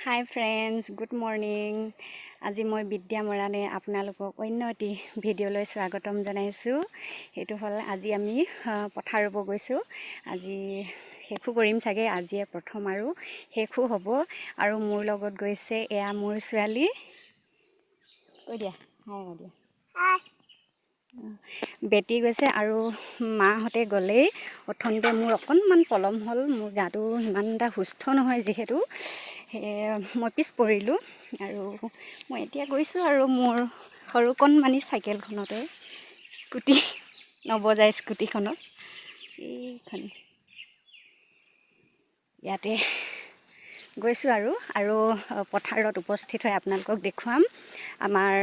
হাই friends, good morning. আজি মই বিদ্যা মৰাণে আপোনালোকক অন্য এটি ভিডিঅ'লৈ স্বাগতম জনাইছোঁ। সেইটো হ'ল আজি আমি পথাৰ ৰুব গৈছোঁ। আজি শেষো কৰিম চাগে, আজিয়ে প্ৰথম আৰু শেষো হ'ব। আৰু মোৰ লগত গৈছে এয়া মোৰ ছোৱালী। কৈ দিয়া হাই দিয়া। বেটি গৈছে আৰু মাহঁতে গ'লেই। প্ৰথমতে মোৰ অকণমান পলম হ'ল, মোৰ গাটো সিমান এটা সুস্থ নহয় যিহেতু মই পিছ পৰিলোঁ। আৰু মই এতিয়া গৈছোঁ আৰু মোৰ সৰুকণমানি চাইকেলখনতে, স্কুটি নবজায় স্কুটিখনত, এইখন ইয়াতে গৈছোঁ আৰু পথাৰত উপস্থিত হৈ আপোনালোকক দেখুৱাম আমাৰ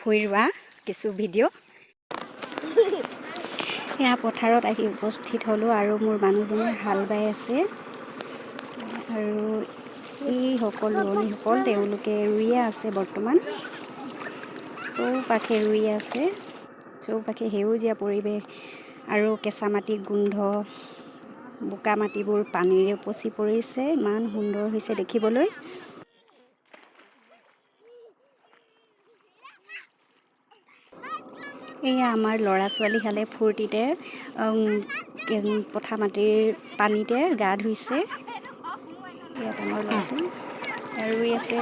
ভূঁই ৰোৱা কিছু ভিডিঅ'। সেয়া পথাৰত আহি উপস্থিত হ'লোঁ আৰু মোৰ মানুহজনে হাল বাই আছে আৰু এইসকল ৰোৱনীসকল তেওঁলোকে ৰুইয়ে আছে। বৰ্তমান চৌপাশে ৰুই আছে, চৌপাশে সেউজীয়া পৰিৱেশ আৰু কেঁচা মাটি গোন্ধ, বোকা মাটিবোৰ পানীৰে উপচি পৰিছে, ইমান সুন্দৰ হৈছে দেখিবলৈ। এয়া আমাৰ ল'ৰা ছোৱালীহালে ফূৰ্তিতে পথাৰ মাটিৰ পানীতে গা ধুইছে। ইয়াত আমাৰ ল'ৰাটো ৰুই আছে।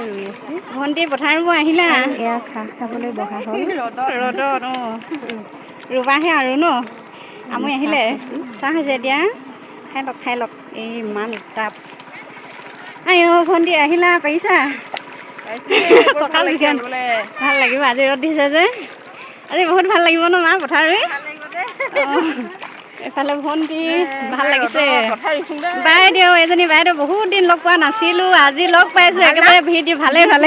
ভণ্টি পথাৰ ৰুব আহিলা? এয়া চাহ খাবলৈ বহা হ'ল ৰ'দত। ৰুবাহে আৰু ন? আমি আহিলে চাহ হৈছে, এতিয়া খাই লওক। এই ইমান উত্তাপ। ভণ্টি আহিলা, পাৰিছা? কঁকাল বিষাই ভাল লাগিব, আজি ৰ'দ দিছে যে। আজি বহুত ভাল লাগিব ন মা পথাৰ ৰুই? এইফালে ভণ্টি ভাল লাগিছে। বাইদেউ এজনী বাইদেউ বহুত দিন লগ পোৱা নাছিলোঁ, আজি লগ পাইছোঁ। একেবাৰে ভিৰ ভালে ভাল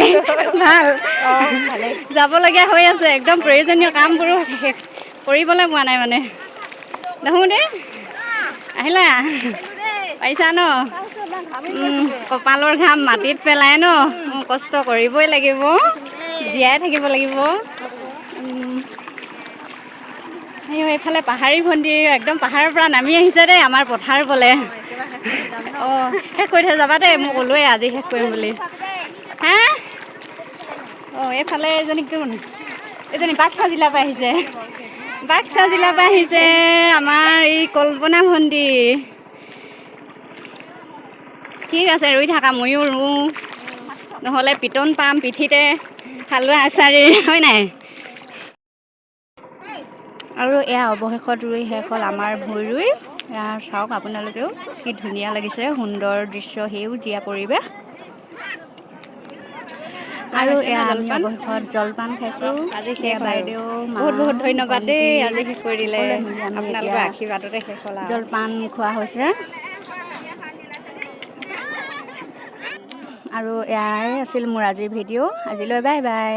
যাবলগীয়া হৈ আছে। একদম প্ৰয়োজনীয় কামবোৰো কৰিবলৈ পোৱা নাই মানে। দেখোঁ দে আহিলা, পাৰিছা ন? কপালৰ ঘাম মাটিত পেলাই ন, কষ্ট কৰিবই লাগিব, জীয়াই থাকিব লাগিব। এইফালে পাহাৰী ভণ্টি একদম পাহাৰৰ পৰা নামি আহিছে দেই আমাৰ পথাৰ বোলে। শেষ কৰি থৈ যাবা দেই, মই ক'লোৱে আজি শেষ কৰিম বুলি। হা এইফালে এজনী বাক্সা জিলাৰ পৰা আহিছে। আমাৰ এই কল্পনা ভণ্টি। ঠিক আছে, ৰুই থাকা, ময়ো ৰুওঁ, নহ'লে পিটন পাম পিঠিতে, হালোৱা আচাৰি, হয় নাই? আৰু এয়া অৱশেষত ৰুই শেষ হ'ল আমাৰ ভূঁই ৰুই। চাওক আপোনালোকেও, কি ধুনীয়া লাগিছে, সুন্দৰ দৃশ্য, সেউজীয়া পৰিৱেশ। আৰু এয়া আমি অৱশেষত জলপান খাইছোঁ। আজি সেয়া বাইদেউ বহুত ধন্যবাদ দেই, আজি শেষ কৰি দিলে। আপোনালোকৰ আশীৰ্বাদতে শেষ হ'ল। জলপান খোৱা হৈছে আৰু এয়াই আছিল মোৰ আজিৰ ভিডিঅ'। আজিলৈ বাই বাই।